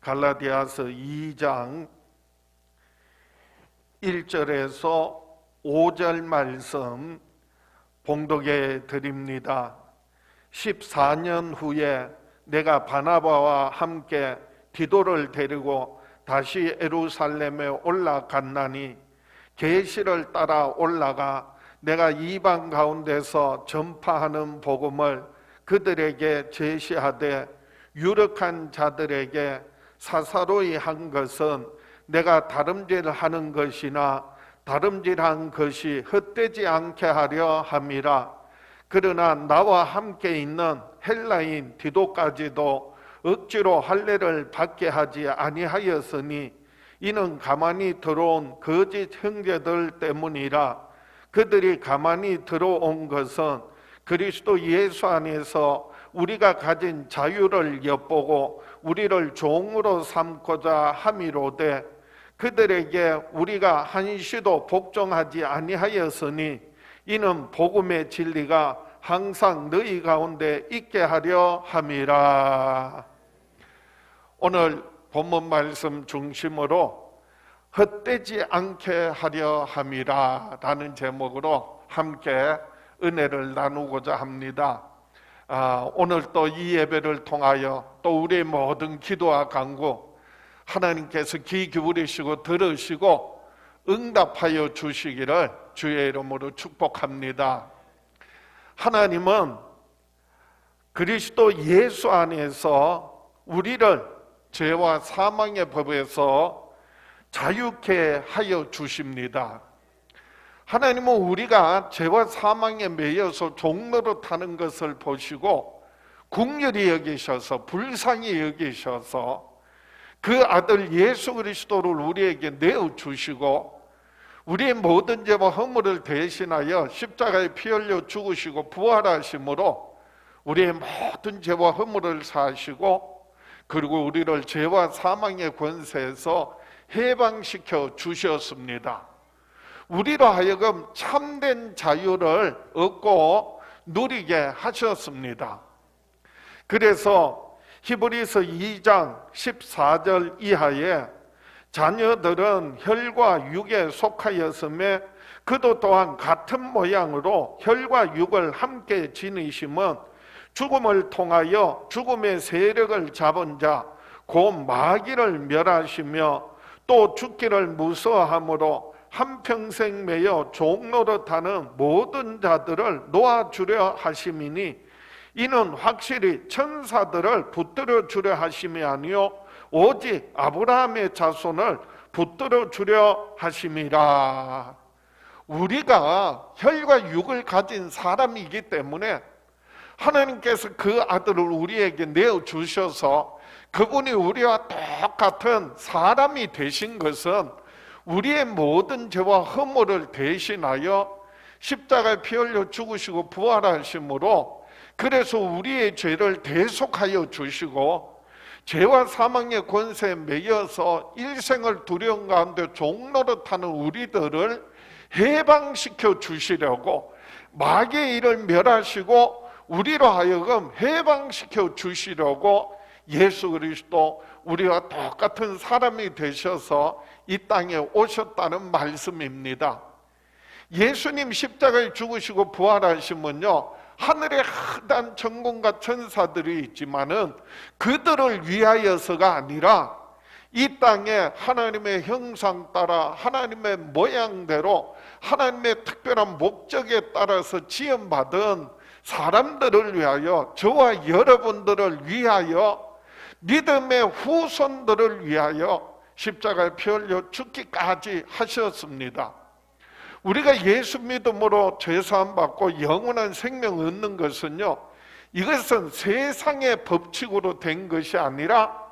갈라디아서 2장 1절에서 5절 말씀 봉독해 드립니다. 14년 후에 내가 바나바와 함께 디도를 데리고 다시 예루살렘에 올라갔나니 계시를 따라 올라가 내가 이방 가운데서 전파하는 복음을 그들에게 제시하되 유력한 자들에게 사사로이 한 것은 내가 다름질하는 것이나 다름질한 것이 헛되지 않게 하려 함이라. 그러나 나와 함께 있는 헬라인 디도까지도 억지로 할례를 받게 하지 아니하였으니 이는 가만히 들어온 거짓 형제들 때문이라. 그들이 가만히 들어온 것은 그리스도 예수 안에서 우리가 가진 자유를 엿보고 우리를 종으로 삼고자 함이로되 그들에게 우리가 한시도 복종하지 아니하였으니 이는 복음의 진리가 항상 너희 가운데 있게 하려 함이라. 오늘 본문 말씀 중심으로 헛되지 않게 하려 함이라 라는 제목으로 함께 은혜를 나누고자 합니다. 오늘 또 이 예배를 통하여 또 우리의 모든 기도와 간구 하나님께서 귀 기울이시고 들으시고 응답하여 주시기를 주의 이름으로 축복합니다. 하나님은 그리스도 예수 안에서 우리를 죄와 사망의 법에서 자유케 하여 주십니다. 하나님은 우리가 죄와 사망에 매여서 종노릇 하는 것을 보시고 긍휼히 여기셔서 불쌍히 여기셔서 그 아들 예수 그리스도를 우리에게 내어주시고 우리의 모든 죄와 허물을 대신하여 십자가에 피 흘려 죽으시고 부활하심으로 우리의 모든 죄와 허물을 사하시고 그리고 우리를 죄와 사망의 권세에서 해방시켜 주셨습니다. 우리로 하여금 참된 자유를 얻고 누리게 하셨습니다. 그래서 히브리서 2장 14절 이하에 자녀들은 혈과 육에 속하였음에 그도 또한 같은 모양으로 혈과 육을 함께 지니심은 죽음을 통하여 죽음의 세력을 잡은 자 곧 마귀를 멸하시며 또 죽기를 무서워함으로 한평생 매여 종노릇하는 모든 자들을 놓아주려 하심이니 이는 확실히 천사들을 붙들어 주려 하심이 아니요 오직 아브라함의 자손을 붙들어 주려 하심이라. 우리가 혈과 육을 가진 사람이기 때문에 하나님께서 그 아들을 우리에게 내어주셔서 그분이 우리와 똑같은 사람이 되신 것은 우리의 모든 죄와 허물을 대신하여 십자가에 피 흘려 죽으시고 부활하심으로 그래서 우리의 죄를 대속하여 주시고 죄와 사망의 권세에 매여서 일생을 두려움 가운데 종노릇하는 우리들을 해방시켜 주시려고 마귀의 일을 멸하시고 우리로 하여금 해방시켜 주시려고 예수 그리스도 우리와 똑같은 사람이 되셔서 이 땅에 오셨다는 말씀입니다. 예수님 십자가에 죽으시고 부활하시면요 하늘에 흔한 천군과 천사들이 있지만은 그들을 위하여서가 아니라 이 땅에 하나님의 형상 따라 하나님의 모양대로 하나님의 특별한 목적에 따라서 지음받은 사람들을 위하여 저와 여러분들을 위하여 믿음의 후손들을 위하여 십자가에 피 흘려 죽기까지 하셨습니다. 우리가 예수 믿음으로 죄사함 받고 영원한 생명 얻는 것은요 이것은 세상의 법칙으로 된 것이 아니라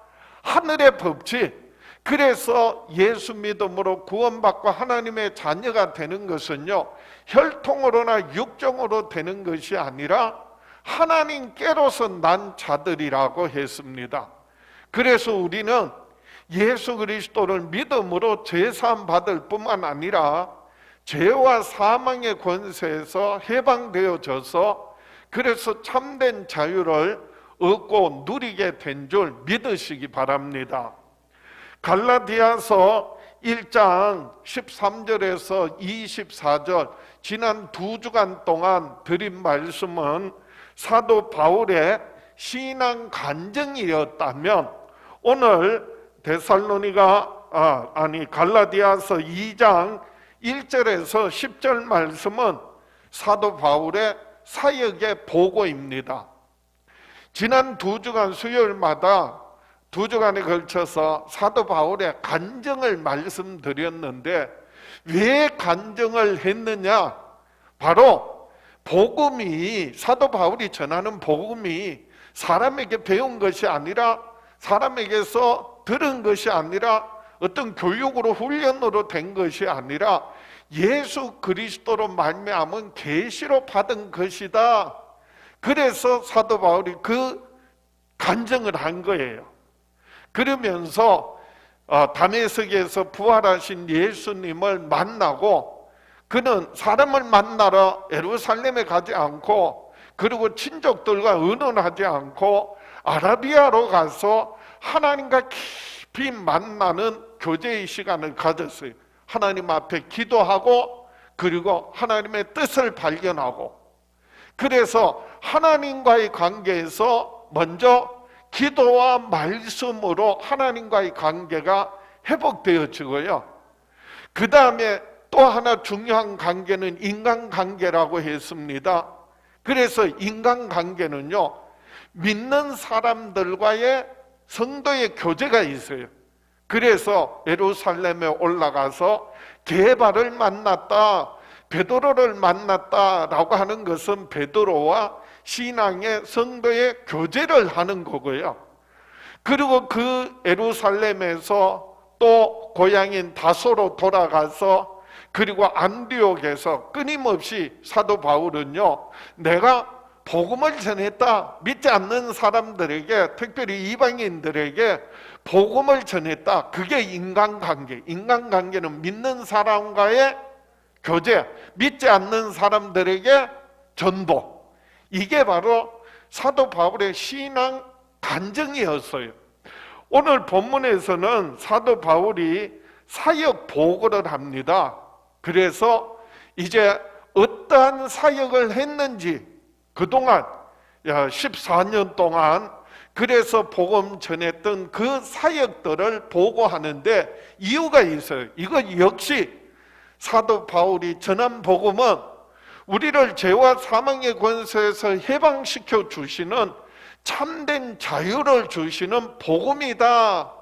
하늘의 법칙. 그래서 예수 믿음으로 구원받고 하나님의 자녀가 되는 것은요 혈통으로나 육정으로 되는 것이 아니라 하나님께로서 난 자들이라고 했습니다. 그래서 우리는 예수 그리스도를 믿음으로 죄사함 받을 뿐만 아니라 죄와 사망의 권세에서 해방되어져서 그래서 참된 자유를 얻고 누리게 된 줄 믿으시기 바랍니다. 갈라디아서 1장 13절에서 24절 지난 2주간 동안 드린 말씀은 사도 바울의 신앙 간증이었다면, 오늘 갈라디아서 2장 1절에서 10절 말씀은 사도 바울의 사역의 보고입니다. 지난 2주간 수요일마다 2주간에 걸쳐서 사도 바울의 간증을 말씀드렸는데, 왜 간증을 했느냐? 바로 복음이, 사도 바울이 전하는 복음이 사람에게 배운 것이 아니라, 사람에게서 들은 것이 아니라, 어떤 교육으로 훈련으로 된 것이 아니라 예수 그리스도로 말미암은 계시로 받은 것이다. 그래서 사도 바울이 그 간증을 한 거예요. 그러면서 다메섹에서 부활하신 예수님을 만나고, 그는 사람을 만나러 예루살렘에 가지 않고, 그리고 친족들과 의논하지 않고 아라비아로 가서 하나님과 깊이 만나는 교제의 시간을 가졌어요. 하나님 앞에 기도하고, 그리고 하나님의 뜻을 발견하고, 그래서 하나님과의 관계에서 먼저 기도와 말씀으로 하나님과의 관계가 회복되어지고요. 그 다음에 또 하나 중요한 관계는 인간관계라고 했습니다. 그래서 인간관계는요, 믿는 사람들과의 성도의 교제가 있어요. 그래서 예루살렘에 올라가서 게바를 만났다, 베드로를 만났다라고 하는 것은 베드로와 신앙의 성도의 교제를 하는 거고요. 그리고 그 예루살렘에서 또 고향인 다소로 돌아가서, 그리고 안디옥에서 끊임없이 사도 바울은요, 내가 복음을 전했다, 믿지 않는 사람들에게, 특별히 이방인들에게 복음을 전했다. 그게 인간관계. 인간관계는 믿는 사람과의 교제, 믿지 않는 사람들에게 전도. 이게 바로 사도 바울의 신앙 간증이었어요. 오늘 본문에서는 사도 바울이 사역 보고를 합니다. 그래서 이제 어떠한 사역을 했는지, 그동안 14년 동안 그래서 복음 전했던 그 사역들을 보고하는데 이유가 있어요. 이거 역시 사도 바울이 전한 복음은 우리를 죄와 사망의 권세에서 해방시켜 주시는 참된 자유를 주시는 복음이다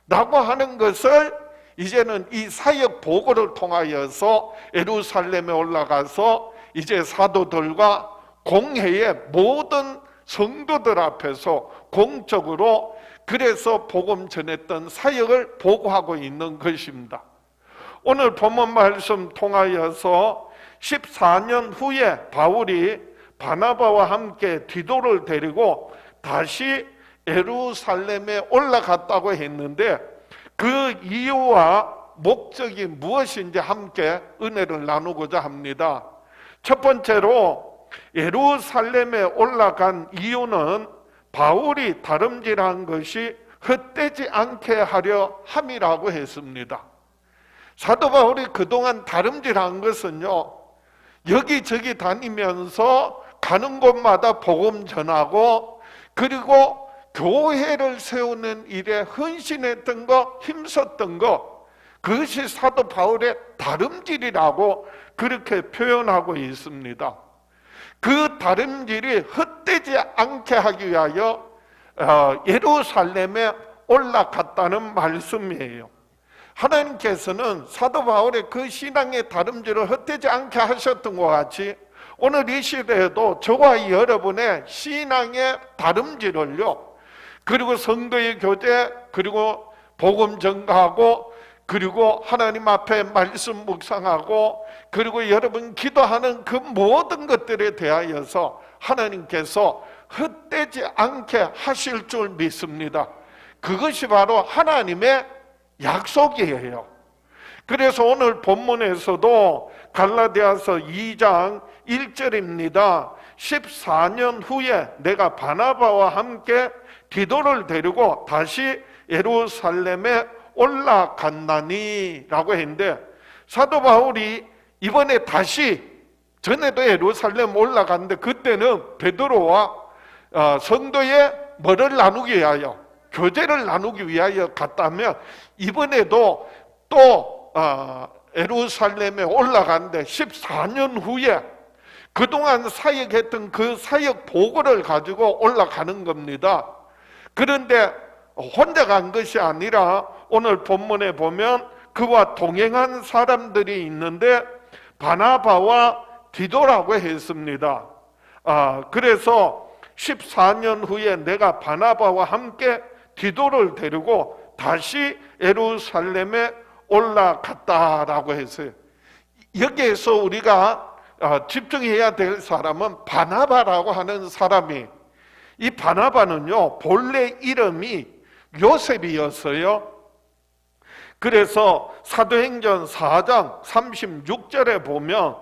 라고 하는 것을 이제는 이 사역 보고를 통하여서 예루살렘에 올라가서 이제 사도들과 공회의 모든 성도들 앞에서 공적으로 그래서 복음 전했던 사역을 보고하고 있는 것입니다. 오늘 본문 말씀 통하여서 14년 후에 바울이 바나바와 함께 디도를 데리고 다시 예루살렘에 올라갔다고 했는데, 그 이유와 목적이 무엇인지 함께 은혜를 나누고자 합니다. 첫 번째로 예루살렘에 올라간 이유는 바울이 다름질한 것이 헛되지 않게 하려 함이라고 했습니다. 사도 바울이 그동안 다름질한 것은요, 여기저기 다니면서 가는 곳마다 복음 전하고, 그리고 교회를 세우는 일에 헌신했던 거, 힘썼던 거, 그것이 사도 바울의 다름질이라고 그렇게 표현하고 있습니다. 그 다름질이 헛되지 않게 하기 위하여 예루살렘에 올라갔다는 말씀이에요. 하나님께서는 사도 바울의 그 신앙의 다름질을 헛되지 않게 하셨던 것 같이 오늘 이 시대에도 저와 여러분의 신앙의 다름질을요, 그리고 성도의 교제, 그리고 복음 전가하고, 그리고 하나님 앞에 말씀 묵상하고, 그리고 여러분 기도하는 그 모든 것들에 대하여서 하나님께서 헛되지 않게 하실 줄 믿습니다. 그것이 바로 하나님의 약속이에요. 그래서 오늘 본문에서도 갈라디아서 2장 1절입니다. 14년 후에 내가 바나바와 함께 디도를 데리고 다시 예루살렘에 올라갔나니라고 했는데, 사도 바울이 이번에 다시, 전에도 예루살렘 올라갔는데 그때는 베드로와 성도의 뭐를 나누기 위하여, 교제를 나누기 위하여 갔다면, 이번에도 또 예루살렘에 올라갔는데 14년 후에 그동안 사역했던 그 사역 보고를 가지고 올라가는 겁니다. 그런데 혼자 간 것이 아니라 오늘 본문에 보면 그와 동행한 사람들이 있는데 바나바와 디도라고 했습니다. 그래서 14년 후에 내가 바나바와 함께 디도를 데리고 다시 예루살렘에 올라갔다라고 했어요. 여기에서 우리가 집중해야 될 사람은 바나바라고 하는 사람이, 이 바나바는요 본래 이름이 요셉이었어요. 그래서 사도행전 4장 36절에 보면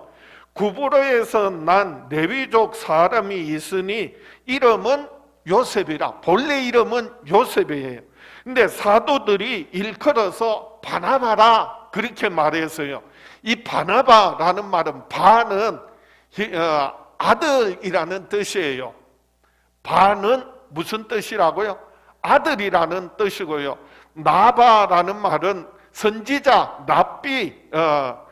구브로에서 난 레위족 사람이 있으니 이름은 요셉이라, 본래 이름은 요셉이에요. 근데 사도들이 일컬어서 바나바라 그렇게 말했어요. 이 바나바라는 말은, 바는 아들이라는 뜻이에요. 바는 무슨 뜻이라고요? 아들이라는 뜻이고요. 나바라는 말은 선지자, 나비라고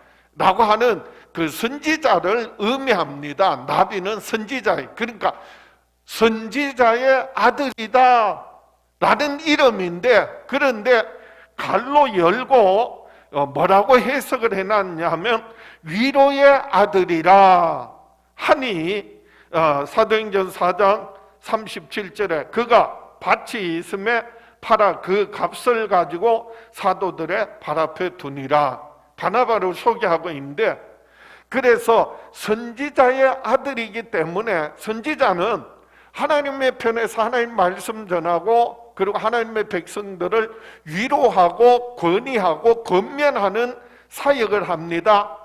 하는 그 선지자를 의미합니다. 나비는 선지자예요. 그러니까 선지자의 아들이다 라는 이름인데, 그런데 갈로 열고 뭐라고 해석을 해놨냐면 위로의 아들이라 하니, 사도행전 4장 37절에 그가 밭이 있음에 팔아 그 값을 가지고 사도들의 발 앞에 두니라, 바나바를 소개하고 있는데, 그래서 선지자의 아들이기 때문에 선지자는 하나님의 편에서 하나님 말씀 전하고, 그리고 하나님의 백성들을 위로하고 권위하고 권면하는 사역을 합니다.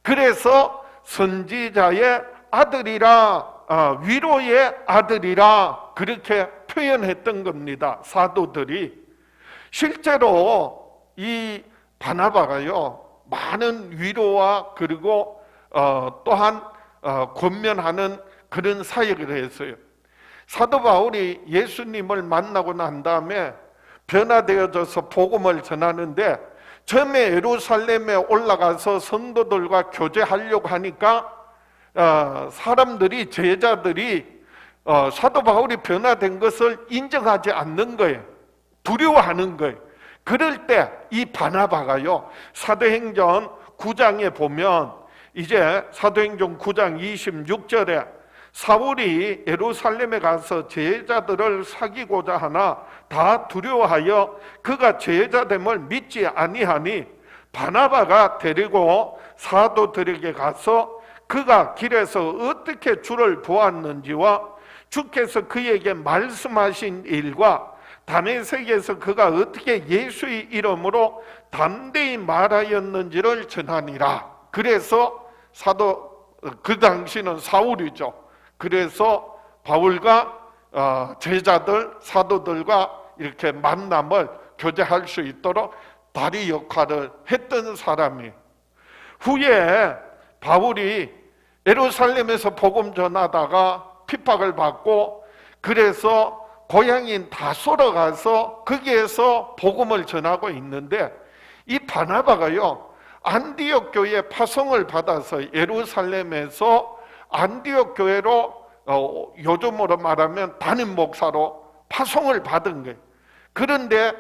그래서 선지자의 아들이라, 위로의 아들이라 그렇게 표현했던 겁니다. 사도들이. 실제로 이 바나바가요 많은 위로와 그리고 또한 권면하는 그런 사역을 했어요. 사도 바울이 예수님을 만나고 난 다음에 변화되어져서 복음을 전하는데, 처음에 예루살렘에 올라가서 성도들과 교제하려고 하니까 사람들이, 제자들이 사도 바울이 변화된 것을 인정하지 않는 거예요. 두려워하는 거예요. 그럴 때 이 바나바가요 사도행전 9장에 보면, 이제 사도행전 9장 26절에 사울이 예루살렘에 가서 제자들을 사귀고자 하나 다 두려워하여 그가 제자됨을 믿지 아니하니 바나바가 데리고 사도들에게 가서 그가 길에서 어떻게 주를 보았는지와 주께서 그에게 말씀하신 일과 다메섹에서 그가 어떻게 예수의 이름으로 담대히 말하였는지를 전하니라. 그래서 그 당시는 사울이죠. 그래서 바울과 제자들, 사도들과 이렇게 만남을 교제할 수 있도록 다리 역할을 했던 사람이, 후에 바울이 예루살렘에서 복음 전하다가 핍박을 받고, 그래서 고향인 다소로 가서 거기에서 복음을 전하고 있는데, 이 바나바가요 안디옥 교회 파송을 받아서 예루살렘에서 안디옥 교회로 요즘으로 말하면 담임 목사로 파송을 받은 거예요. 그런데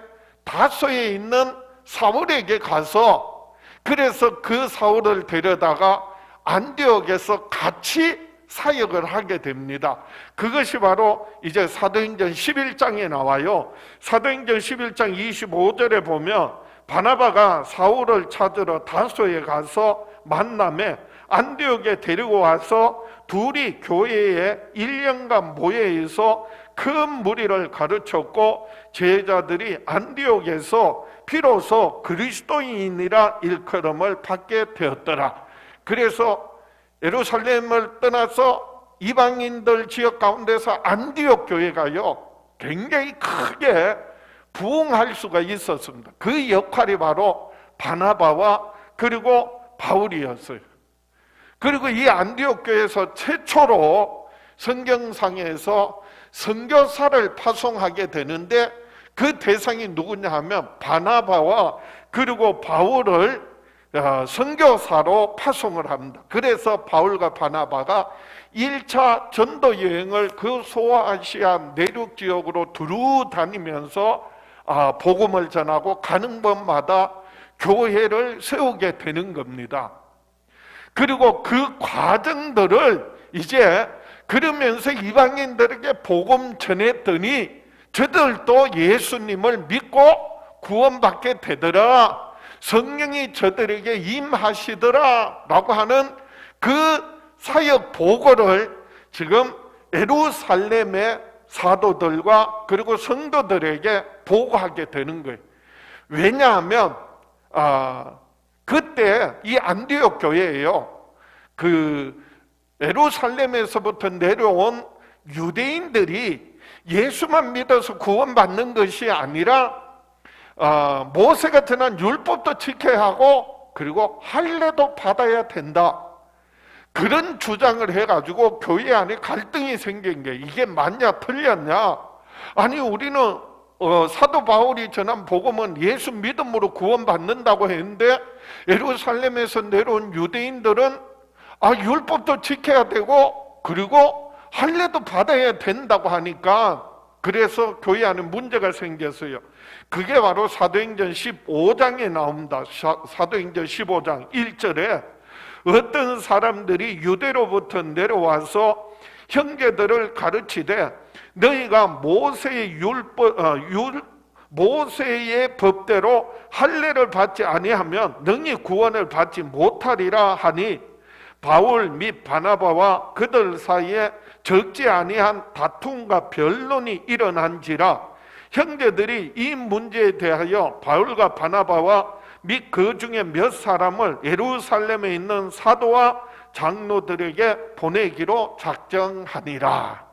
다소에 있는 사울에게 가서, 그래서 그 사울을 데려다가 안디옥에서 같이 사역을 하게 됩니다. 그것이 바로 이제 사도행전 11장에 나와요. 사도행전 11장 25절에 보면 바나바가 사울을 찾으러 다소에 가서 만남에 안디옥에 데리고 와서 둘이 교회에 1년간 모여서 큰 무리를 가르쳤고, 제자들이 안디옥에서 비로소 그리스도인이라 일컬음을 받게 되었더라. 그래서 예루살렘을 떠나서 이방인들 지역 가운데서 안디옥 교회가요 굉장히 크게 부응할 수가 있었습니다. 그 역할이 바로 바나바와 그리고 바울이었어요. 그리고 이 안디옥 교회에서 최초로 성경상에서 선교사를 파송하게 되는데 그 대상이 누구냐 하면 바나바와 그리고 바울을 선교사로 파송을 합니다. 그래서 바울과 바나바가 1차 전도 여행을 그 소아시아 내륙 지역으로 두루 다니면서 복음을 전하고 가는 곳마다 교회를 세우게 되는 겁니다. 그리고 그 과정들을 이제 그러면서 이방인들에게 복음 전했더니 저들도 예수님을 믿고 구원받게 되더라, 성령이 저들에게 임하시더라 라고 하는 그 사역 보고를 지금 예루살렘의 사도들과 그리고 성도들에게 보고하게 되는 거예요. 왜냐하면 그때 이 안디옥 교회예요. 그 예루살렘에서부터 내려온 유대인들이 예수만 믿어서 구원받는 것이 아니라 모세가 전한 율법도 지켜야 하고 그리고 할례도 받아야 된다, 그런 주장을 해가지고 교회 안에 갈등이 생긴 게 이게 맞냐 틀렸냐. 아니 우리는 사도 바울이 전한 복음은 예수 믿음으로 구원받는다고 했는데 예루살렘에서 내려온 유대인들은 율법도 지켜야 되고 그리고 할례도 받아야 된다고 하니까 그래서 교회 안에 문제가 생겼어요. 그게 바로 사도행전 15장에 나옵니다. 사도행전 15장 1절에 어떤 사람들이 유대로부터 내려와서 형제들을 가르치되 너희가 모세의 모세의 법대로 할례를 받지 아니하면 능히 구원을 받지 못하리라 하니 바울 및 바나바와 그들 사이에 적지 아니한 다툼과 변론이 일어난지라 형제들이 이 문제에 대하여 바울과 바나바와 및 그 중에 몇 사람을 예루살렘에 있는 사도와 장로들에게 보내기로 작정하니라.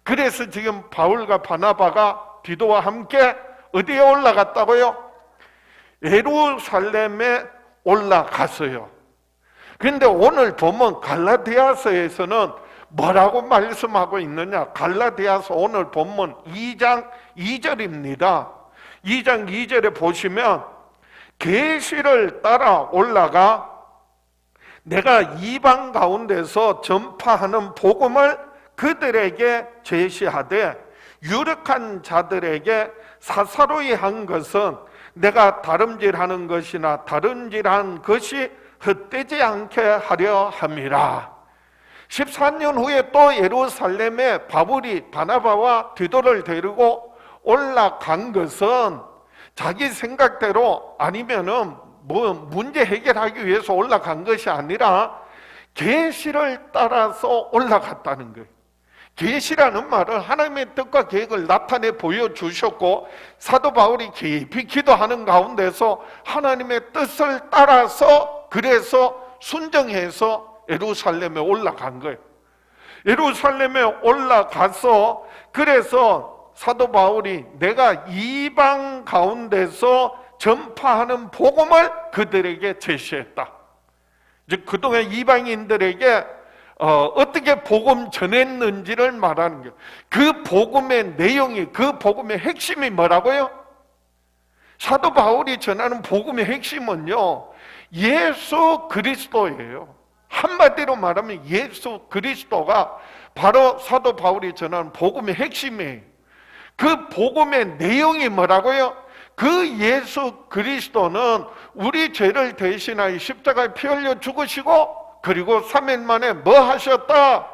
그래서 지금 바울과 바나바가 디도와 함께 어디에 올라갔다고요? 예루살렘에 올라갔어요. 그런데 오늘 보면 갈라디아서에서는 뭐라고 말씀하고 있느냐? 갈라디아서 오늘 본문 2장 2절입니다. 2장 2절에 보시면 계시를 따라 올라가 내가 이방 가운데서 전파하는 복음을 그들에게 제시하되 유력한 자들에게 사사로이 한 것은 내가 다름질하는 것이나 다름질한 것이 헛되지 않게 하려 함이라. 14년 후에 또 예루살렘에 바울이 바나바와 디도를 데리고 올라간 것은 자기 생각대로 아니면은 문제 해결하기 위해서 올라간 것이 아니라 계시를 따라서 올라갔다는 거예요. 계시라는 말은 하나님의 뜻과 계획을 나타내 보여주셨고 사도 바울이 깊이 기도하는 가운데서 하나님의 뜻을 따라서 그래서 순정해서 예루살렘에 올라간 거예요. 예루살렘에 올라가서 그래서 사도 바울이 내가 이방 가운데서 전파하는 복음을 그들에게 제시했다. 즉 그동안 이방인들에게 어떻게 복음 전했는지를 말하는 거예요. 그 복음의 내용이, 그 복음의 핵심이 뭐라고요? 사도 바울이 전하는 복음의 핵심은요, 예수 그리스도예요. 한마디로 말하면 예수 그리스도가 바로 사도 바울이 전하는 복음의 핵심이에요. 그 복음의 내용이 뭐라고요? 그 예수 그리스도는 우리 죄를 대신하여 십자가에 피 흘려 죽으시고 그리고 3일 만에 뭐 하셨다?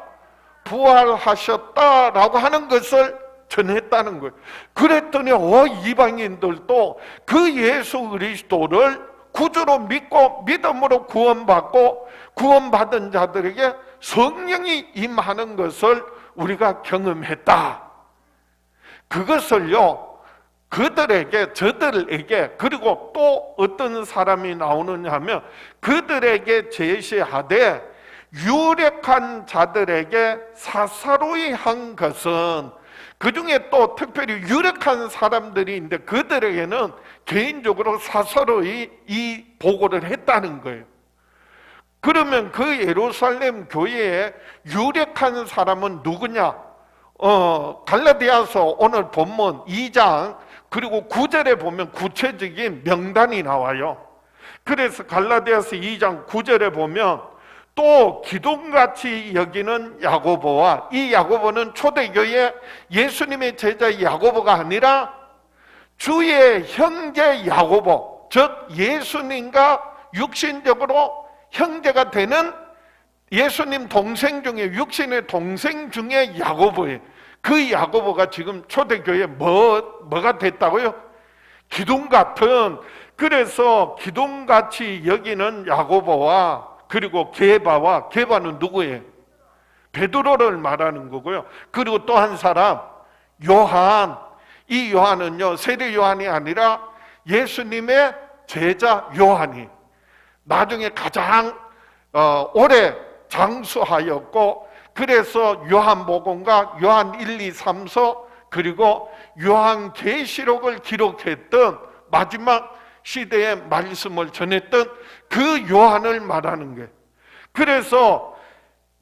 부활하셨다라고 하는 것을 전했다는 거예요. 그랬더니 이방인들도 그 예수 그리스도를 구주로 믿고 믿음으로 구원받고 구원받은 자들에게 성령이 임하는 것을 우리가 경험했다. 그것을요 그들에게, 저들에게, 그리고 또 어떤 사람이 나오느냐 하면 그들에게 제시하되 유력한 자들에게 사사로이 한 것은 그 중에 또 특별히 유력한 사람들이 있는데 그들에게는 개인적으로 사서로이 이 보고를 했다는 거예요. 그러면 그 예루살렘 교회에 유력한 사람은 누구냐? 갈라디아서 오늘 본문 2장 그리고 9절에 보면 구체적인 명단이 나와요. 그래서 갈라디아서 2장 9절에 보면 또 기둥같이 여기는 야고보와, 이 야고보는 초대교회 예수님의 제자 야고보가 아니라 주의 형제 야고보, 즉 예수님과 육신적으로 형제가 되는 예수님 동생 중에, 육신의 동생 중에 야고보예요. 그 야고보가 지금 초대교회 뭐가 됐다고요? 기둥 같은, 그래서 기둥같이 여기는 야고보와 그리고 게바와, 게바는 누구예요? 베드로를 말하는 거고요. 그리고 또 한 사람 요한, 이 요한은요 세례 요한이 아니라 예수님의 제자 요한이 나중에 가장 오래 장수하였고, 그래서 요한복음과 요한 1, 2, 3서 그리고 요한계시록을 기록했던 마지막 시대의 말씀을 전했던 그 요한을 말하는 거예요. 그래서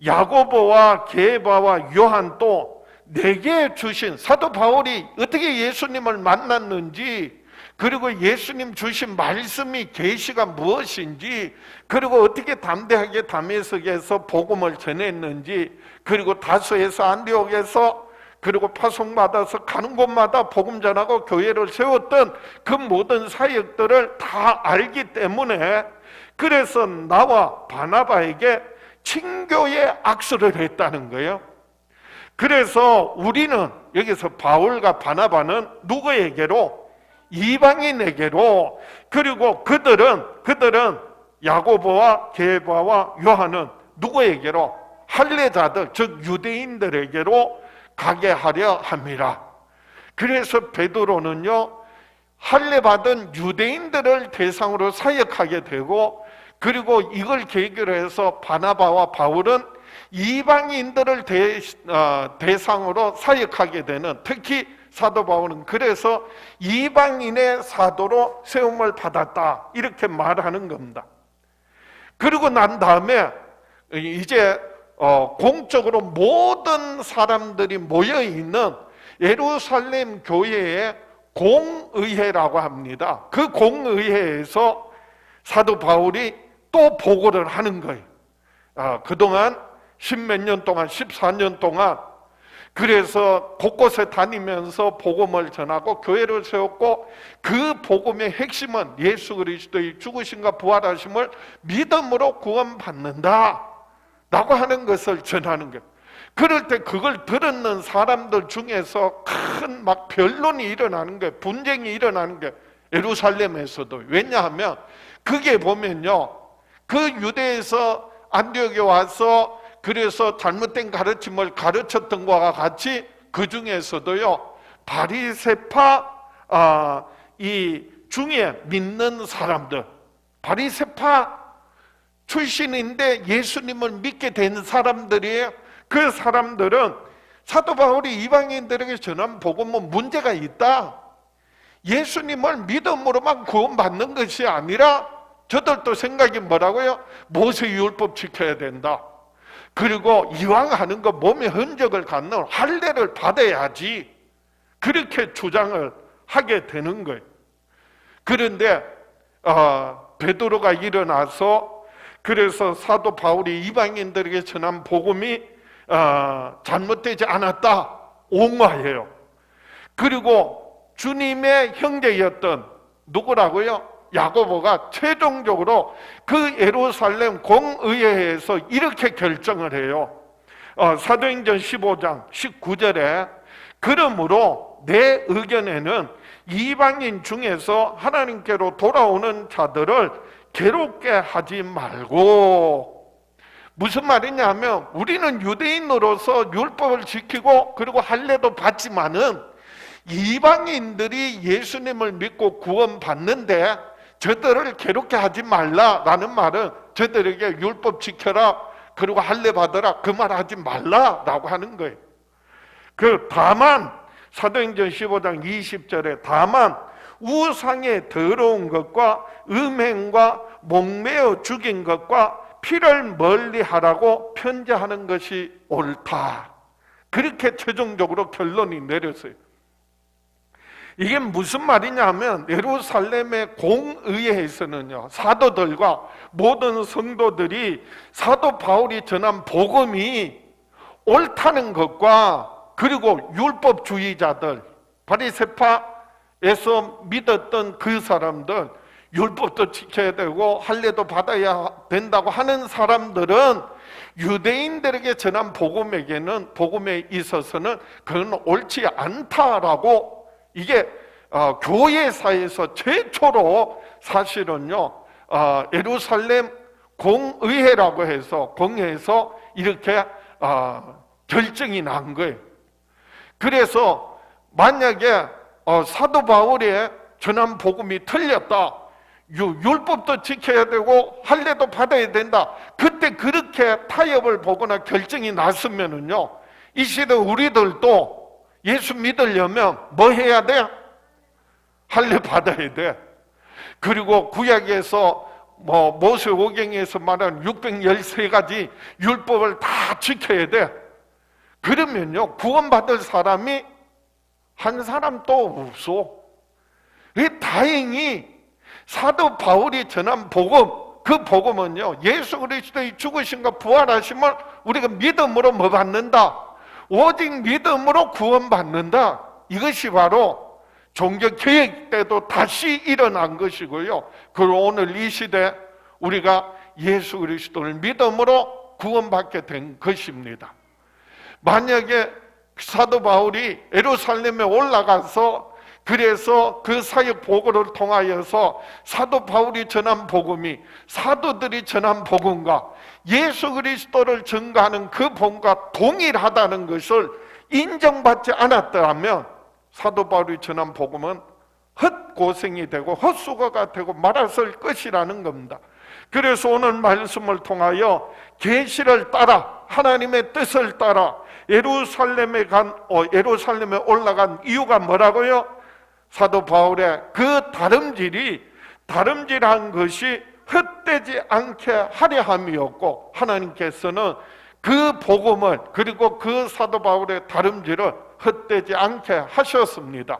야고보와 게바와 요한도 내게 주신, 사도 바울이 어떻게 예수님을 만났는지, 그리고 예수님 주신 말씀이 계시가 무엇인지, 그리고 어떻게 담대하게 다메섹에서 복음을 전했는지, 그리고 다소에서 안디옥에서 그리고 파송받아서 가는 곳마다 복음 전하고 교회를 세웠던 그 모든 사역들을 다 알기 때문에, 그래서 나와 바나바에게 친교의 악수를 했다는 거예요. 그래서 우리는 여기서 바울과 바나바는 누구에게로? 이방인에게로. 그리고 그들은 야고보와 게바와 요한은 누구에게로? 할례자들, 즉 유대인들에게로 가게 하려 함이라. 그래서 베드로는요 할례 받은 유대인들을 대상으로 사역하게 되고, 그리고 이걸 계기로 해서 바나바와 바울은 이방인들을 대상으로 사역하게 되는, 특히 사도 바울은 그래서 이방인의 사도로 세움을 받았다, 이렇게 말하는 겁니다. 그리고 난 다음에 이제 공적으로 모든 사람들이 모여있는 예루살렘 교회의 공의회라고 합니다. 그 공의회에서 사도 바울이 또 보고를 하는 거예요. 그동안 10몇 년 동안, 14년 동안 그래서 곳곳에 다니면서 복음을 전하고 교회를 세웠고, 그 복음의 핵심은 예수 그리스도의 죽으심과 부활하심을 믿음으로 구원받는다 라고 하는 것을 전하는 거예요. 그럴 때 그걸 들었는 사람들 중에서 큰 막 변론이 일어나는 거예요. 분쟁이 일어나는 거예요. 예루살렘에서도. 왜냐하면 그게 보면요, 그 유대에서 안디옥에 와서 그래서 잘못된 가르침을 가르쳤던 것과 같이 그 중에서도요 바리새파 이 중에 믿는 사람들, 바리새파 출신인데 예수님을 믿게 된 사람들이에요. 그 사람들은 사도 바울이 이방인들에게 전한 복음은 문제가 있다, 예수님을 믿음으로만 구원받는 것이 아니라 저들도 생각이 뭐라고요? 모세율법 지켜야 된다, 그리고 이왕 하는 거 몸에 흔적을 갖는 할례를 받아야지, 그렇게 주장을 하게 되는 거예요. 그런데 베드로가 일어나서 그래서 사도 바울이 이방인들에게 전한 복음이 잘못되지 않았다 옹호해요. 그리고 주님의 형제였던 누구라고요? 야고보가 최종적으로 그 예루살렘 공의회에서 이렇게 결정을 해요. 사도행전 15장 19절에 그러므로 내 의견에는 이방인 중에서 하나님께로 돌아오는 자들을 괴롭게 하지 말고, 무슨 말이냐 하면 우리는 유대인으로서 율법을 지키고 그리고 할례도 받지만은 이방인들이 예수님을 믿고 구원받는데 저들을 괴롭게 하지 말라라는 말은 저들에게 율법 지켜라 그리고 할례 받아라 그 말 하지 말라라고 하는 거예요. 다만 사도행전 15장 20절에 다만 우상의 더러운 것과 음행과 목매어 죽인 것과 피를 멀리하라고 편지하는 것이 옳다. 그렇게 최종적으로 결론이 내렸어요. 이게 무슨 말이냐면 예루살렘의 공의회에서는요, 사도들과 모든 성도들이 사도 바울이 전한 복음이 옳다는 것과, 그리고 율법주의자들, 바리새파에서 믿었던 그 사람들, 율법도 지켜야 되고 할례도 받아야 된다고 하는 사람들은 유대인들에게 전한 복음에 있어서는 그건 옳지 않다라고, 이게 교회사에서 최초로 사실은요, 예루살렘 공의회라고 해서 공회에서 이렇게 결정이 난 거예요. 그래서 만약에 사도 바울의 전한 복음이 틀렸다, 율법도 지켜야 되고 할례도 받아야 된다, 그때 그렇게 타협을 보거나 결정이 났으면은요, 이 시대 우리들도 예수 믿으려면 뭐 해야 돼? 할례 받아야 돼. 그리고 구약에서 모세오경에서 말하는 613가지 율법을 다 지켜야 돼. 그러면요, 구원받을 사람이 한 사람도 없어. 다행히 사도 바울이 전한 복음, 그 복음은요, 예수 그리스도의 죽으심과 부활하심을 우리가 믿음으로 뭐 받는다? 오직 믿음으로 구원받는다. 이것이 바로 종교개혁 때도 다시 일어난 것이고요, 그리고 오늘 이 시대 우리가 예수 그리스도를 믿음으로 구원받게 된 것입니다. 만약에 사도 바울이 예루살렘에 올라가서 그래서 그 사역 보고를 통하여서 사도 바울이 전한 복음이 사도들이 전한 복음과 예수 그리스도를 증거하는 그 복음과 동일하다는 것을 인정받지 않았다면 사도 바울이 전한 복음은 헛고생이 되고 헛수고가 되고 말았을 것이라는 겁니다. 그래서 오늘 말씀을 통하여 계시를 따라, 하나님의 뜻을 따라 예루살렘에 올라간 이유가 뭐라고요? 사도 바울의 그 다름질한 것이 헛되지 않게 하려 함이었고, 하나님께서는 그 복음을, 그리고 그 사도 바울의 다름질을 헛되지 않게 하셨습니다.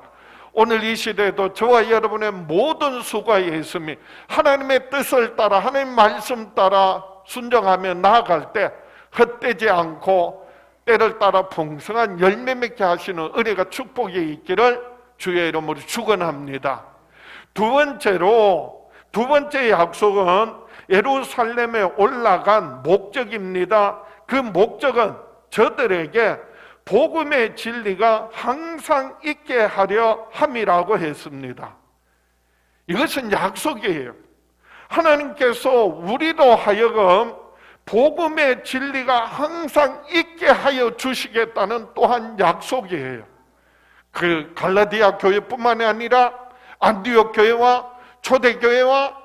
오늘 이 시대에도 저와 여러분의 모든 수고와 예수님이 하나님의 뜻을 따라, 하나님 말씀 따라 순종하며 나아갈 때 헛되지 않고 때를 따라 풍성한 열매 맺게 하시는 은혜가 축복이 있기를 주의 이름으로 축원합니다. 두 번째 약속은 예루살렘에 올라간 목적입니다. 그 목적은 저들에게 복음의 진리가 항상 있게 하려 함이라고 했습니다. 이것은 약속이에요. 하나님께서 우리로 하여금 복음의 진리가 항상 있게 하여 주시겠다는 또한 약속이에요. 그 갈라디아 교회뿐만이 아니라 안디옥 교회와 초대교회와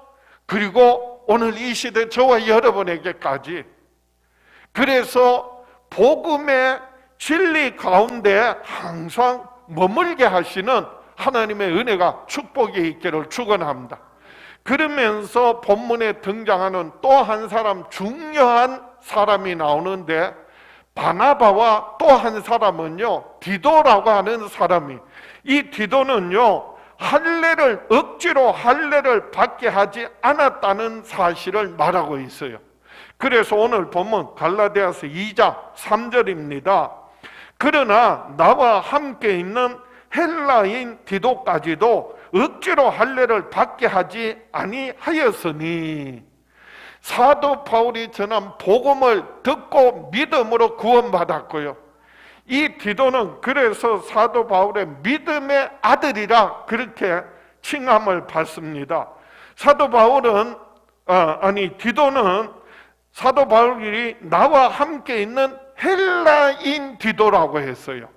그리고 오늘 이 시대 저와 여러분에게까지, 그래서 복음의 진리 가운데 항상 머물게 하시는 하나님의 은혜가 축복이 있기를 축원합니다. 그러면서 본문에 등장하는 또 한 사람, 중요한 사람이 나오는데, 바나바와 또 한 사람은요, 디도라고 하는 사람이, 이 디도는요, 억지로 할례를 받게 하지 않았다는 사실을 말하고 있어요. 그래서 오늘 본문 갈라디아서 2장 3절입니다. 그러나 나와 함께 있는 헬라인 디도까지도 억지로 할례를 받게 하지 아니하였으니, 사도 바울이 전한 복음을 듣고 믿음으로 구원받았고요, 이 디도는 그래서 사도 바울의 믿음의 아들이라 그렇게 칭함을 받습니다. 디도는 사도 바울이 나와 함께 있는 헬라인 디도라고 했어요.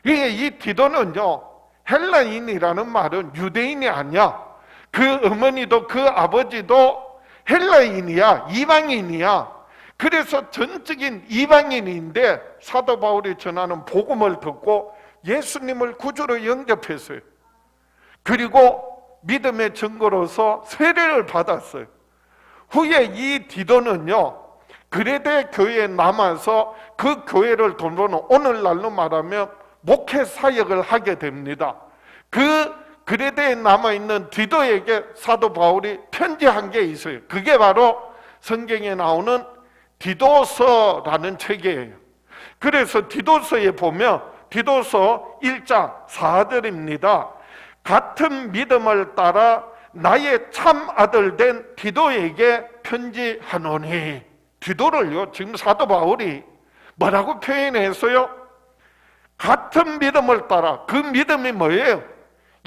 이 디도는요, 헬라인이라는 말은 유대인이 아니야. 그 어머니도 그 아버지도 헬라인이야, 이방인이야. 그래서 전적인 이방인인데 사도 바울이 전하는 복음을 듣고 예수님을 구주로 영접했어요. 그리고 믿음의 증거로서 세례를 받았어요. 후에 이 디도는요, 그레데 교회에 남아서 그 교회를 돌보는, 오늘날로 말하면 목회 사역을 하게 됩니다. 그 그레데에 남아있는 디도에게 사도 바울이 편지한 게 있어요. 그게 바로 성경에 나오는 디도서라는 책이에요. 그래서 디도서에 보면 디도서 1장 4절입니다. 같은 믿음을 따라 나의 참 아들 된 디도에게 편지하노니. 디도를요, 지금 사도 바울이 뭐라고 표현했어요? 같은 믿음을 따라. 그 믿음이 뭐예요?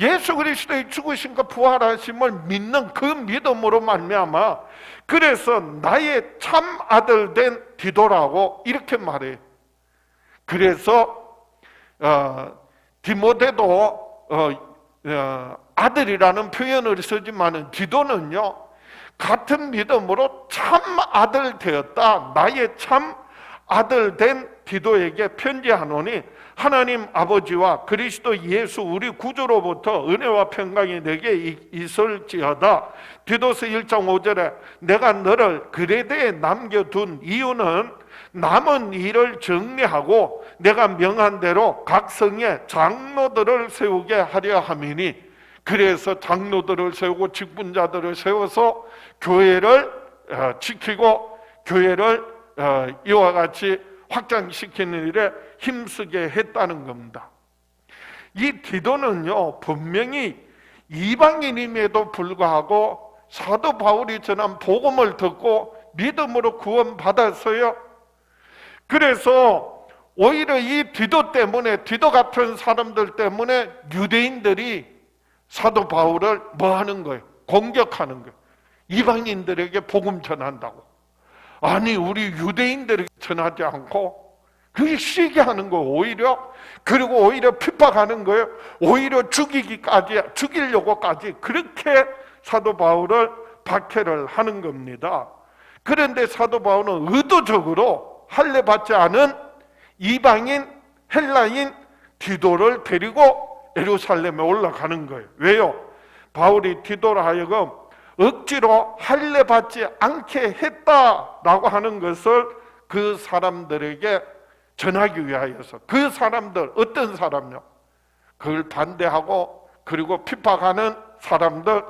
예수 그리스도의 죽으심과 부활하심을 믿는 그 믿음으로 말미암아, 그래서 나의 참 아들 된 디도라고 이렇게 말해요. 그래서 디모데도 아들이라는 표현을 쓰지만 디도는요, 같은 믿음으로 참 아들 되었다. 나의 참 아들 된 디도에게 편지하노니 하나님 아버지와 그리스도 예수 우리 구주로부터 은혜와 평강이 내게 있을지어다. 디도서 1장 5절에 내가 너를 그레데에 남겨둔 이유는 남은 일을 정리하고 내가 명한 대로 각 성에 장로들을 세우게 하려 함이니. 그래서 장로들을 세우고 직분자들을 세워서 교회를 지키고 교회를 이와 같이 확장시키는 일에 힘쓰게 했다는 겁니다. 이 디도는요, 분명히 이방인임에도 불구하고 사도 바울이 전한 복음을 듣고 믿음으로 구원받았어요. 그래서 오히려 이 디도 때문에, 디도 같은 사람들 때문에 유대인들이 사도 바울을 뭐 하는 거예요? 공격하는 거예요. 이방인들에게 복음 전한다고. 아니, 우리 유대인들에게 전하지 않고 그게 시게 하는 거예요, 오히려. 그리고 오히려 핍박하는 거예요. 오히려 죽이려고까지 그렇게 사도 바울을 박해를 하는 겁니다. 그런데 사도 바울은 의도적으로 할례 받지 않은 이방인, 헬라인 디도를 데리고 예루살렘에 올라가는 거예요. 왜요? 바울이 디도로 하여금 억지로 할례 받지 않게 했다라고 하는 것을 그 사람들에게 전하기 위하여서. 그 사람들, 어떤 사람요? 그걸 반대하고 그리고 핍박하는 사람들.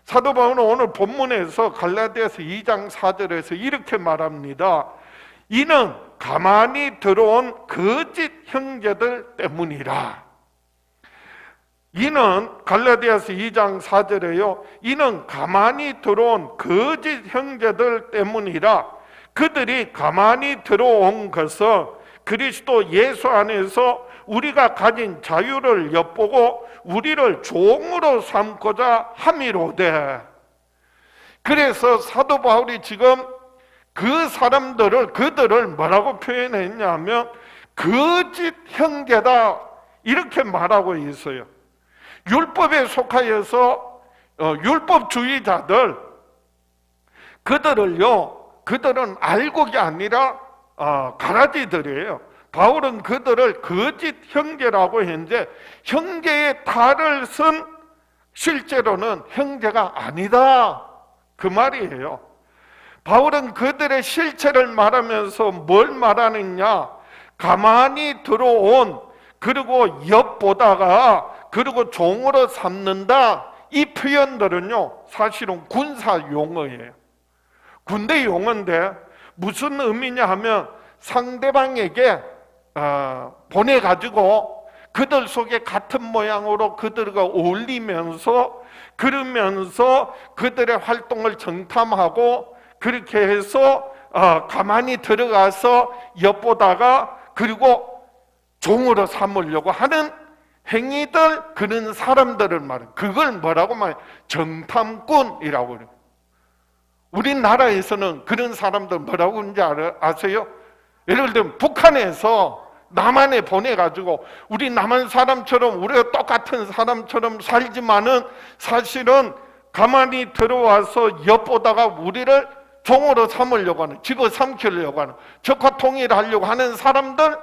사도 바울은 오늘 본문에서 갈라디아서 2장 4절에서 이렇게 말합니다. 이는 가만히 들어온 거짓 형제들 때문이라. 이는 갈라디아서 2장 4절에요. 이는 가만히 들어온 거짓 형제들 때문이라. 그들이 가만히 들어온 것은 그리스도 예수 안에서 우리가 가진 자유를 엿보고 우리를 종으로 삼고자 함이로되. 그래서 사도 바울이 지금 그 사람들을, 그들을 뭐라고 표현했냐면 거짓 형제다 이렇게 말하고 있어요. 율법에 속하여서 율법주의자들, 그들은 알곡이 아니라 가라지들이에요. 바울은 그들을 거짓 형제라고 했는데 형제의 탈을 쓴 실제로는 형제가 아니다 그 말이에요. 바울은 그들의 실체를 말하면서 뭘 말하느냐? 가만히 들어온, 그리고 엿보다가, 그리고 종으로 삼는다. 이 표현들은요, 사실은 군사 용어예요. 군대 용어인데 무슨 의미냐 하면 상대방에게 보내가지고 그들 속에 같은 모양으로 그들과 어울리면서, 그러면서 그들의 활동을 정탐하고, 그렇게 해서 가만히 들어가서 엿보다가 그리고 종으로 삼으려고 하는 행위들, 그런 사람들을 말해요. 그걸 뭐라고 말해요? 정탐꾼이라고 그래요. 우리나라에서는 그런 사람들 뭐라고 그러는지 아세요? 예를 들면 북한에서 남한에 보내가지고 우리 남한 사람처럼, 우리가 똑같은 사람처럼 살지만은 사실은 가만히 들어와서 엿보다가 우리를 종으로 삼으려고 하는, 집어삼키려고 하는, 적화 통일하려고 하는 사람들,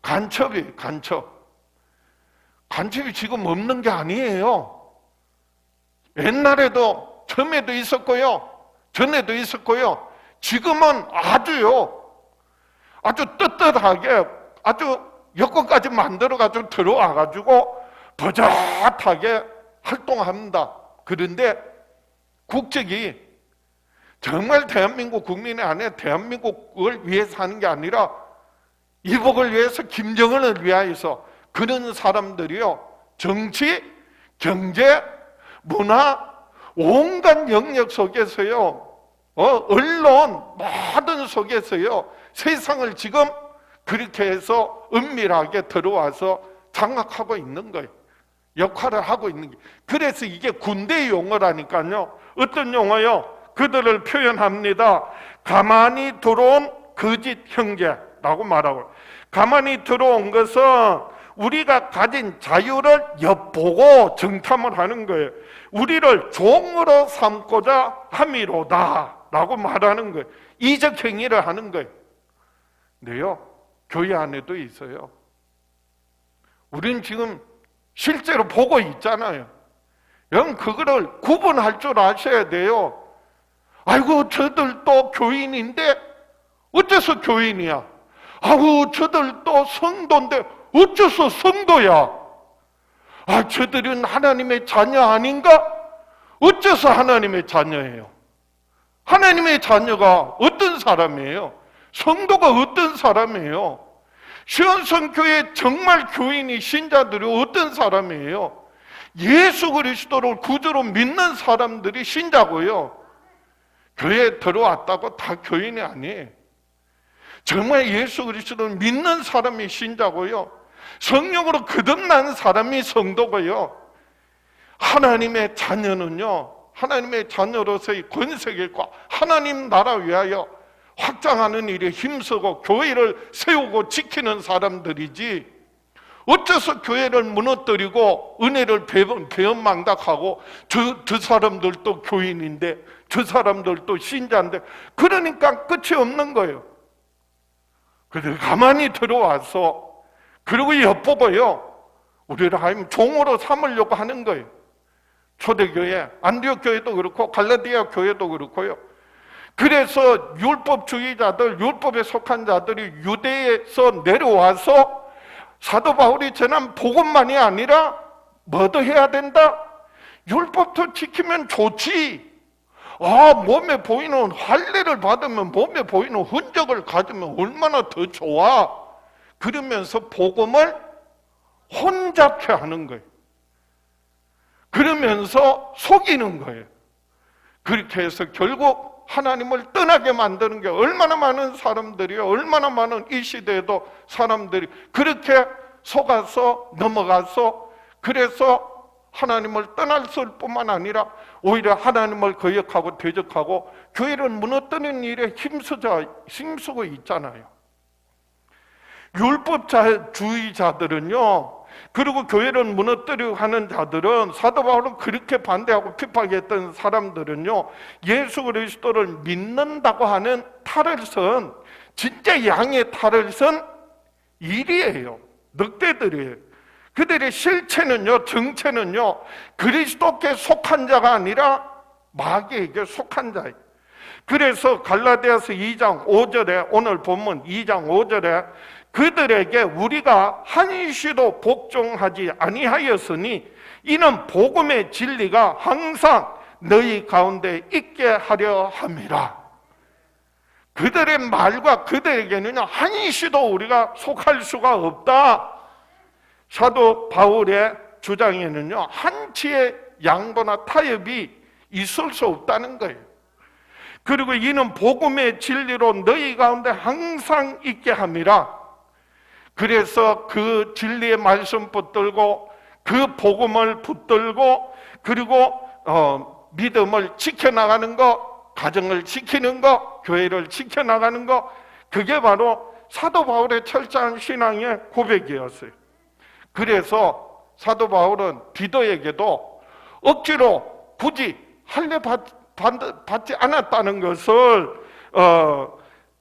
간첩이에요, 간첩. 간첩이 지금 없는 게 아니에요. 옛날에도 처음에도 있었고요, 전에도 있었고요. 지금은 아주 떳떳하게 아주 여건까지 만들어가지고 들어와가지고 버젓하게 활동합니다. 그런데 국적이 정말 대한민국 국민의 안에 대한민국을 위해서 하는 게 아니라 이복을 위해서, 김정은을 위하여서, 그런 사람들이요, 정치, 경제, 문화, 온갖 영역 속에서요, 언론 모든 속에서요, 세상을 지금 그렇게 해서 은밀하게 들어와서 장악하고 있는 거예요. 역할을 하고 있는 게. 그래서 이게 군대 용어라니까요. 어떤 용어요? 그들을 표현합니다. 가만히 들어온 거짓 형제라고 말하고, 가만히 들어온 것은 우리가 가진 자유를 엿보고 정탐을 하는 거예요. 우리를 종으로 삼고자 함이로다 라고 말하는 거예요. 이적 행위를 하는 거예요. 근데요, 교회 안에도 있어요. 우리는 지금 실제로 보고 있잖아요. 여러분, 그거를 구분할 줄 아셔야 돼요. 아이고, 저들도 교인인데 어째서 교인이야? 아이고, 저들도 성도인데 어째서 성도야? 아, 저들은 하나님의 자녀 아닌가? 어째서 하나님의 자녀예요? 하나님의 자녀가 어떤 사람이에요? 성도가 어떤 사람이에요? 시온성교회 정말 교인이, 신자들이 어떤 사람이에요? 예수 그리스도를 구주로 믿는 사람들이 신자고요. 교회에 들어왔다고 다 교인이 아니에요. 정말 예수 그리스도를 믿는 사람이 신자고요. 성령으로 거듭난 사람이 성도고요. 하나님의 자녀는요, 하나님의 자녀로서의 권세계과 하나님 나라 위하여 확장하는 일에 힘쓰고 교회를 세우고 지키는 사람들이지, 어째서 교회를 무너뜨리고 은혜를 배은망덕하고 저 사람들도 교인인데 저 사람들도 신자인데, 그러니까 끝이 없는 거예요. 그래서 가만히 들어와서, 그리고 엿보고요, 우리를 하나님 종으로 삼으려고 하는 거예요. 초대교회, 안디옥 교회도 그렇고 갈라디아 교회도 그렇고요. 그래서 율법주의자들, 율법에 속한 자들이 유대에서 내려와서 사도 바울이 전한 복음만이 아니라 뭐도 해야 된다? 율법도 지키면 좋지. 아, 몸에 보이는 할례를 받으면, 몸에 보이는 흔적을 가지면 얼마나 더 좋아. 그러면서 복음을 혼잡케 하는 거예요. 그러면서 속이는 거예요. 그렇게 해서 결국 하나님을 떠나게 만드는 게, 얼마나 많은 사람들이요, 얼마나 많은 이 시대에도 사람들이 그렇게 속아서 넘어가서, 그래서 하나님을 떠났을 뿐만 아니라 오히려 하나님을 거역하고 대적하고 교회를 무너뜨리는 일에 힘쓰고 있잖아요. 율법주의자들은요, 그리고 교회를 무너뜨리려고 하는 자들은, 사도 바울은 그렇게 반대하고 핍박했던 사람들은요, 예수 그리스도를 믿는다고 하는 탈을 쓴, 진짜 양의 탈을 쓴 일이에요. 늑대들이에요. 그들의 실체는요, 정체는요, 그리스도께 속한 자가 아니라 마귀에게 속한 자예요. 그래서 갈라디아서 2장 5절에, 오늘 본문 2장 5절에 그들에게 우리가 한시도 복종하지 아니하였으니 이는 복음의 진리가 항상 너희 가운데 있게 하려 함이라. 그들의 말과 그들에게는 한시도 우리가 속할 수가 없다. 사도 바울의 주장에는요, 한치의 양보나 타협이 있을 수 없다는 거예요. 그리고 이는 복음의 진리로 너희 가운데 항상 있게 함이라. 그래서 그 진리의 말씀 붙들고, 그 복음을 붙들고, 그리고 믿음을 지켜나가는 것, 가정을 지키는 것, 교회를 지켜나가는 것, 그게 바로 사도 바울의 철저한 신앙의 고백이었어요. 그래서 사도 바울은 디도에게도 억지로 굳이 할례 받지 않았다는 것을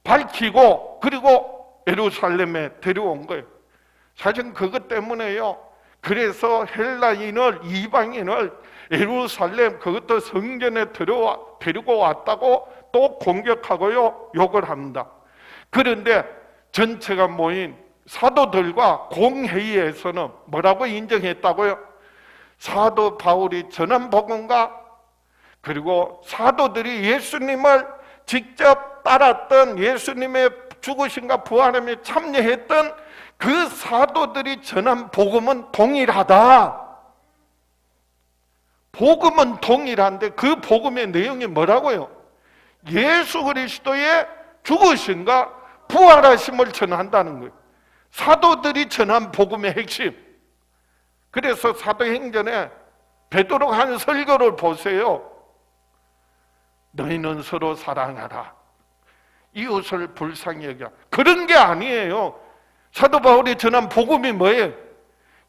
밝히고, 그리고 예루살렘에 데려온 거예요. 사실 그것 때문에요, 그래서 헬라인을, 이방인을 예루살렘, 그것도 성전에 데리고 왔다고 또 공격하고요, 욕을 합니다. 그런데 전체가 모인 사도들과 공회의에서는 뭐라고 인정했다고요? 사도 바울이 전한 복음과 그리고 사도들이 예수님을 직접 따랐던, 예수님의 죽으심과 부활함에 참여했던 그 사도들이 전한 복음은 동일하다. 복음은 동일한데 그 복음의 내용이 뭐라고요? 예수 그리스도의 죽으심과 부활하심을 전한다는 거예요. 사도들이 전한 복음의 핵심. 그래서 사도행전에 베드로가 한 설교를 보세요. 너희는 서로 사랑하라. 이웃을 불쌍히 여겨. 그런 게 아니에요. 사도 바울이 전한 복음이 뭐예요?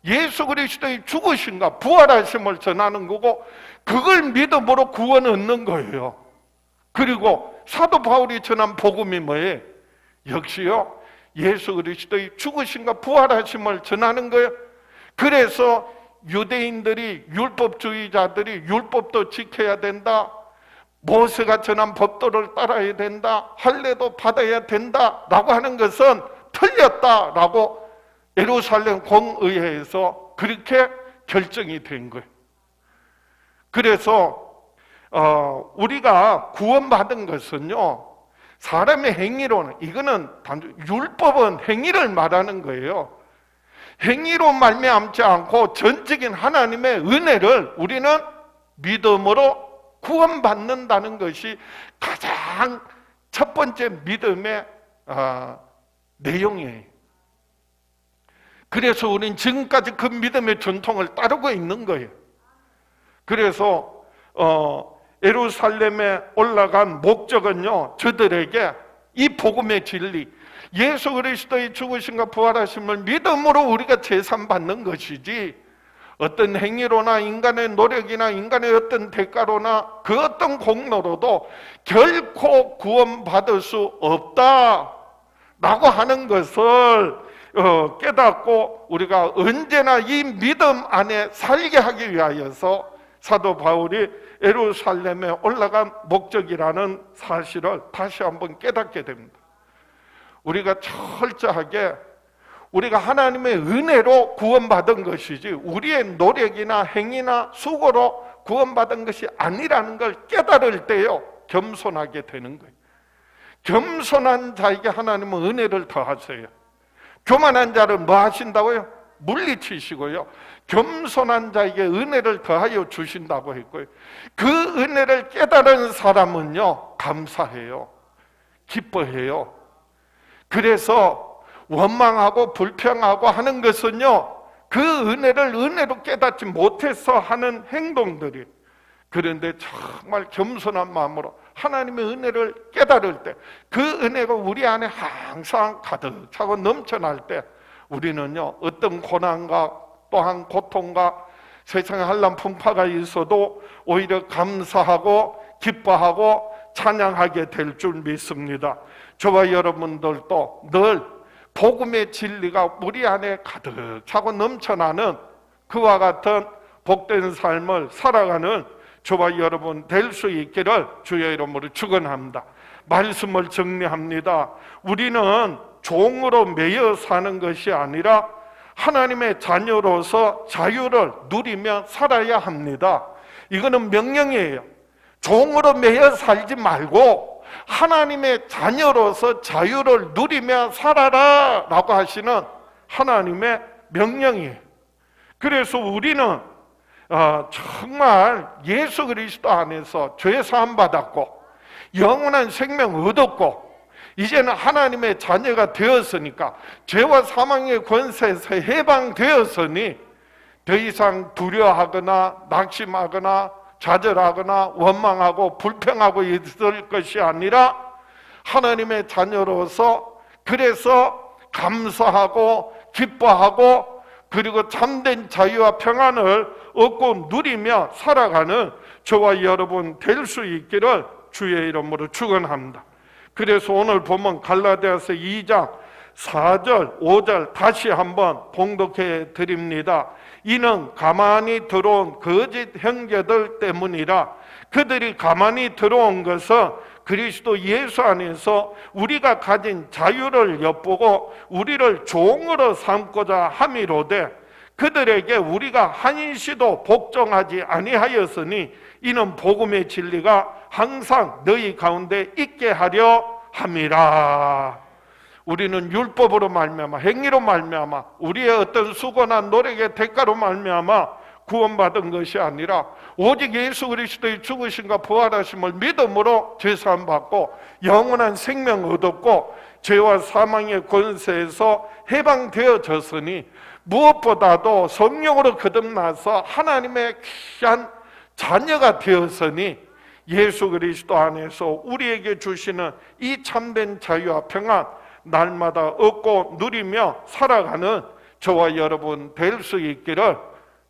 예수 그리스도의 죽으심과 부활하심을 전하는 거고, 그걸 믿음으로 구원 얻는 거예요. 그리고 사도 바울이 전한 복음이 뭐예요? 역시요, 예수 그리스도의 죽으심과 부활하심을 전하는 거예요. 그래서 유대인들이, 율법주의자들이 율법도 지켜야 된다, 모세가 전한 법도를 따라야 된다, 할례도 받아야 된다라고 하는 것은 틀렸다라고 예루살렘 공의회에서 그렇게 결정이 된 거예요. 그래서 우리가 구원받은 것은요, 사람의 행위로는, 이거는 단순 율법은 행위를 말하는 거예요. 행위로 말미암지 않고 전적인 하나님의 은혜를 우리는 믿음으로 구원받는다는 것이 가장 첫 번째 믿음의 내용이에요. 그래서 우리는 지금까지 그 믿음의 전통을 따르고 있는 거예요. 그래서 예루살렘에 올라간 목적은요, 저들에게 이 복음의 진리, 예수 그리스도의 죽으심과 부활하심을 믿음으로 우리가 제산받는 것이지, 어떤 행위로나 인간의 노력이나 인간의 어떤 대가로나 그 어떤 공로로도 결코 구원받을 수 없다라고 하는 것을 깨닫고 우리가 언제나 이 믿음 안에 살게 하기 위하여서 사도 바울이 예루살렘에 올라간 목적이라는 사실을 다시 한번 깨닫게 됩니다. 우리가 철저하게 우리가 하나님의 은혜로 구원받은 것이지 우리의 노력이나 행위나 수고로 구원받은 것이 아니라는 걸 깨달을 때요, 겸손하게 되는 거예요. 겸손한 자에게 하나님은 은혜를 더하세요. 교만한 자를 뭐 하신다고요? 물리치시고요, 겸손한 자에게 은혜를 더하여 주신다고 했고요. 그 은혜를 깨달은 사람은요, 감사해요, 기뻐해요. 그래서 원망하고 불평하고 하는 것은요, 그 은혜를 은혜로 깨닫지 못해서 하는 행동들이, 그런데 정말 겸손한 마음으로 하나님의 은혜를 깨달을 때, 그 은혜가 우리 안에 항상 가득 차고 넘쳐날 때, 우리는요, 어떤 고난과 또한 고통과 세상에 한란 풍파가 있어도 오히려 감사하고 기뻐하고 찬양하게 될 줄 믿습니다. 저와 여러분들도 늘 복음의 진리가 우리 안에 가득 차고 넘쳐나는 그와 같은 복된 삶을 살아가는 저와 여러분 될 수 있기를 주의 이름으로 축원합니다. 말씀을 정리합니다. 우리는 종으로 매여 사는 것이 아니라 하나님의 자녀로서 자유를 누리며 살아야 합니다. 이거는 명령이에요. 종으로 매여 살지 말고 하나님의 자녀로서 자유를 누리며 살아라 라고 하시는 하나님의 명령이에요. 그래서 우리는 정말 예수 그리스도 안에서 죄 사함 받았고 영원한 생명 얻었고 이제는 하나님의 자녀가 되었으니까 죄와 사망의 권세에서 해방되었으니 더 이상 두려워하거나 낙심하거나 좌절하거나 원망하고 불평하고 있을 것이 아니라 하나님의 자녀로서 그래서 감사하고 기뻐하고 그리고 참된 자유와 평안을 얻고 누리며 살아가는 저와 여러분 될 수 있기를 주의 이름으로 축원합니다. 그래서 오늘 보면 갈라디아서 2장 4절, 5절 다시 한번 봉독해 드립니다. 이는 가만히 들어온 거짓 형제들 때문이라. 그들이 가만히 들어온 것은 그리스도 예수 안에서 우리가 가진 자유를 엿보고 우리를 종으로 삼고자 함이로되 그들에게 우리가 한시도 복종하지 아니하였으니 이는 복음의 진리가 항상 너희 가운데 있게 하려 함이라. 우리는 율법으로 말미암아 행위로 말미암아 우리의 어떤 수고나 노력의 대가로 말미암아 구원받은 것이 아니라 오직 예수 그리스도의 죽으심과 부활하심을 믿음으로 죄사함 받고 영원한 생명 얻었고 죄와 사망의 권세에서 해방되어졌으니 무엇보다도 성령으로 거듭나서 하나님의 귀한 자녀가 되었으니 예수 그리스도 안에서 우리에게 주시는 이 참된 자유와 평안 날마다 얻고 누리며 살아가는 저와 여러분 될 수 있기를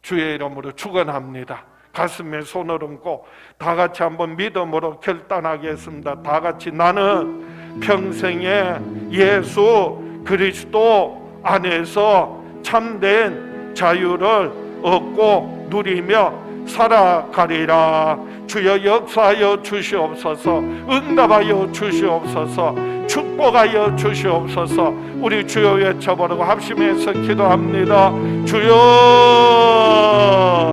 주의 이름으로 축원합니다. 가슴에 손을 얹고 다 같이 한번 믿음으로 결단하겠습니다. 다 같이 나는 평생에 예수 그리스도 안에서 참된 자유를 얻고 누리며 살아가리라. 주여 역사하여 주시옵소서. 응답하여 주시옵소서. 축복하여 주시옵소서. 우리 주여 외쳐보라고 합심해서 기도합니다. 주여.